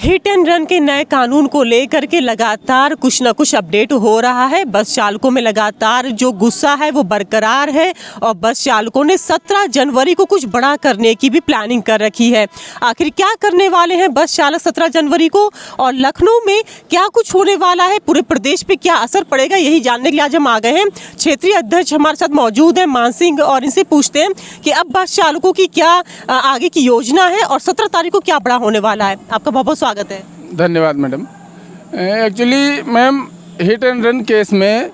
Hit and run के नए कानून को लेकर के लगातार कुछ न कुछ अपडेट हो रहा है। बस चालकों में लगातार जो गुस्सा है वो बरकरार है और बस चालकों ने 17 जनवरी को कुछ बड़ा करने की भी प्लानिंग कर रखी है। आखिर क्या करने वाले हैं बस चालक 17 जनवरी को और लखनऊ में क्या कुछ होने वाला है, पूरे प्रदेश पे क्या असर पड़ेगा, यही जानने के लिए आज हम आ गए हैं। क्षेत्रीय अध्यक्ष हमारे साथ मौजूद है मान सिंह और इनसे पूछते हैं कि अब बस चालकों की क्या आगे की योजना है और 17 तारीख को क्या बड़ा होने वाला है। आपका बहुत बहुत स्वागत है। धन्यवाद madam. Actually ma'am, hit and run case में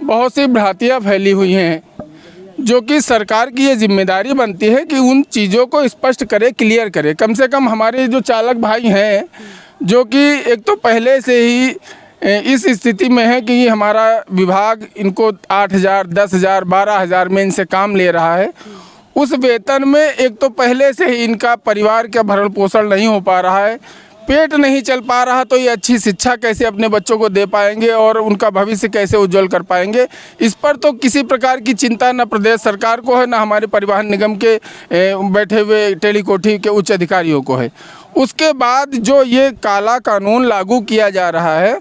बहुत सी भ्रांतियाँ फैली हुई हैं, जो कि सरकार की ये जिम्मेदारी बनती है कि उन चीज़ों को स्पष्ट करे, क्लियर करे। कम से कम हमारे जो चालक भाई हैं, जो कि एक तो पहले से ही इस स्थिति में है कि हमारा विभाग इनको 8,000, 10,000, 12,000 में इनसे काम ले रहा है, उस वेतन में एक तो पहले से ही इनका परिवार का भरण पोषण नहीं हो पा रहा है, पेट नहीं चल पा रहा, तो ये अच्छी शिक्षा कैसे अपने बच्चों को दे पाएंगे और उनका भविष्य कैसे उज्जवल कर पाएंगे। इस पर तो किसी प्रकार की चिंता न प्रदेश सरकार को है, न हमारे परिवहन निगम के बैठे हुए टेलीकोठी के उच्च अधिकारियों को है। उसके बाद जो ये काला कानून लागू किया जा रहा है,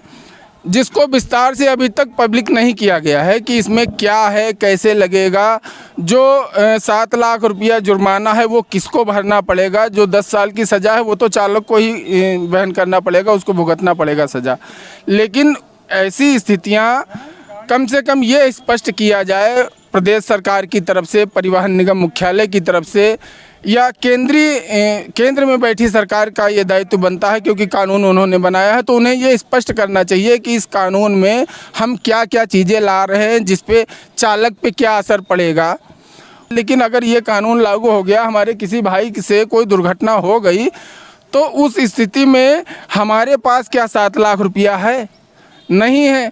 जिसको विस्तार से अभी तक पब्लिक नहीं किया गया है कि इसमें क्या है, कैसे लगेगा, जो 7 लाख रुपया जुर्माना है वो किसको भरना पड़ेगा, जो 10 साल की सज़ा है वो तो चालक को ही वहन करना पड़ेगा, उसको भुगतना पड़ेगा सज़ा। लेकिन ऐसी स्थितियां कम से कम ये स्पष्ट किया जाए प्रदेश सरकार की तरफ से, परिवहन निगम मुख्यालय की तरफ से, या केंद्र में बैठी सरकार का ये दायित्व बनता है, क्योंकि कानून उन्होंने बनाया है, तो उन्हें ये स्पष्ट करना चाहिए कि इस कानून में हम क्या क्या चीज़ें ला रहे हैं, जिस पे चालक पे क्या असर पड़ेगा। लेकिन अगर ये कानून लागू हो गया, हमारे किसी भाई से कोई दुर्घटना हो गई, तो उस स्थिति में हमारे पास क्या 7 लाख रुपया है? नहीं है।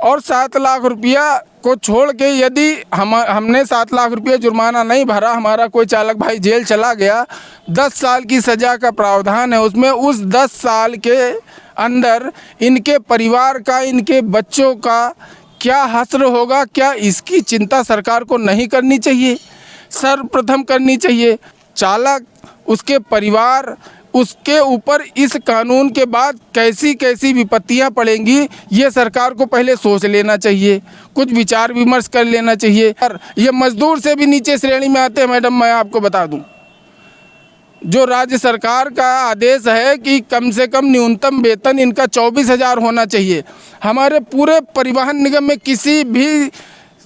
और 7 लाख रुपया को छोड़ के यदि हमने 7 लाख रुपये जुर्माना नहीं भरा, हमारा कोई चालक भाई जेल चला गया, 10 साल की सज़ा का प्रावधान है उसमें, उस 10 साल के अंदर इनके परिवार का, इनके बच्चों का क्या हश्र होगा? क्या इसकी चिंता सरकार को नहीं करनी चाहिए? सर्वप्रथम करनी चाहिए। चालक, उसके परिवार, उसके ऊपर इस कानून के बाद कैसी कैसी विपत्तियां पड़ेंगी, ये सरकार को पहले सोच लेना चाहिए, कुछ विचार विमर्श कर लेना चाहिए। और ये मजदूर से भी नीचे श्रेणी में आते हैं मैडम। मैं आपको बता दूं, जो राज्य सरकार का आदेश है कि कम से कम न्यूनतम वेतन इनका 24,000 होना चाहिए। हमारे पूरे परिवहन निगम में किसी भी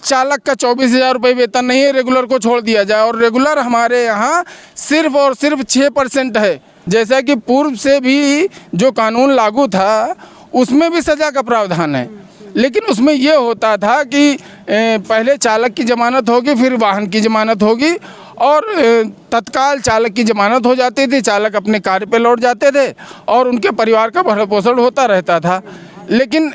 चालक का 24,000 रुपये वेतन नहीं है, रेगुलर को छोड़ दिया जाए। और रेगुलर हमारे यहाँ सिर्फ और सिर्फ 6% है। जैसा कि पूर्व से भी जो कानून लागू था उसमें भी सज़ा का प्रावधान है, लेकिन उसमें ये होता था कि पहले चालक की ज़मानत होगी, फिर वाहन की ज़मानत होगी और तत्काल चालक की ज़मानत हो जाती थी, चालक अपने कार्य पे लौट जाते थे और उनके परिवार का भरण पोषण होता रहता था। लेकिन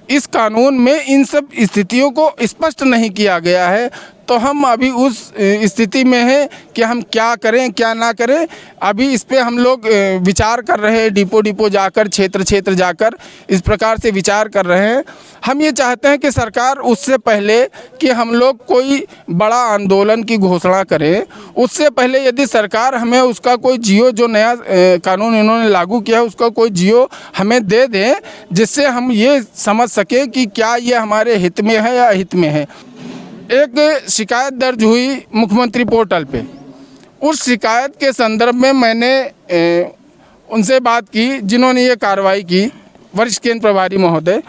इस कानून में इन सब स्थितियों को स्पष्ट नहीं किया गया है, तो हम अभी उस स्थिति में हैं कि हम क्या करें क्या ना करें। अभी इस पे हम लोग विचार कर रहे हैं, डिपो जाकर, क्षेत्र जाकर इस प्रकार से विचार कर रहे हैं। हम ये चाहते हैं कि सरकार उससे पहले कि हम लोग कोई बड़ा आंदोलन की घोषणा करें, उससे पहले यदि सरकार हमें उसका कोई जियो, जो नया कानून इन्होंने लागू किया है, उसका कोई जियो हमें दे दें, जिससे हम ये समझ सकें कि क्या ये हमारे हित में है या अहित में है। एक शिकायत दर्ज हुई मुख्यमंत्री पोर्टल पे। उस शिकायत के संदर्भ में मैंने उनसे बात की, जिन्होंने ये कार्रवाई की, वरिष्ठ केंद्र प्रभारी महोदय।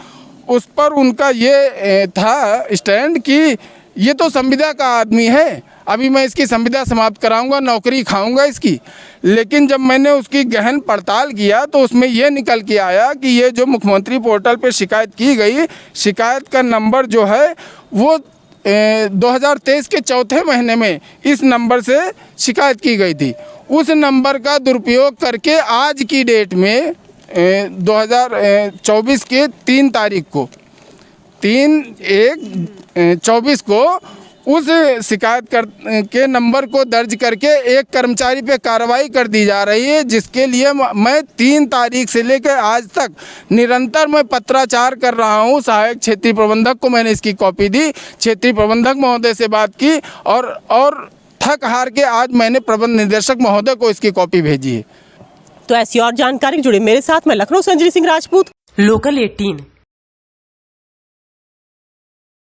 उस पर उनका ये था स्टैंड कि ये तो संविदा का आदमी है, अभी मैं इसकी संविदा समाप्त कराऊंगा, नौकरी खाऊंगा इसकी। लेकिन जब मैंने उसकी गहन पड़ताल किया तो उसमें यह निकल के आया कि ये जो मुख्यमंत्री पोर्टल पे शिकायत की गई, शिकायत का नंबर जो है वो 2023 के चौथे महीने में इस नंबर से शिकायत की गई थी। उस नंबर का दुरुपयोग करके आज की डेट में 2024 के 3 तारीख को, 3/1/24 को उस शिकायत के नंबर को दर्ज करके एक कर्मचारी पे कार्रवाई कर दी जा रही है, जिसके लिए मैं 3 तारीख से लेकर आज तक निरंतर मैं पत्राचार कर रहा हूं। सहायक क्षेत्रीय प्रबंधक को मैंने इसकी कॉपी दी, क्षेत्रीय प्रबंधक महोदय से बात की और थक हार के आज मैंने प्रबंध निदेशक महोदय को इसकी कॉपी भेजी है। तो ऐसी और जानकारी जुड़े मेरे साथ, मैं लखनऊ से अंजलि सिंह राजपूत, लोकल 18।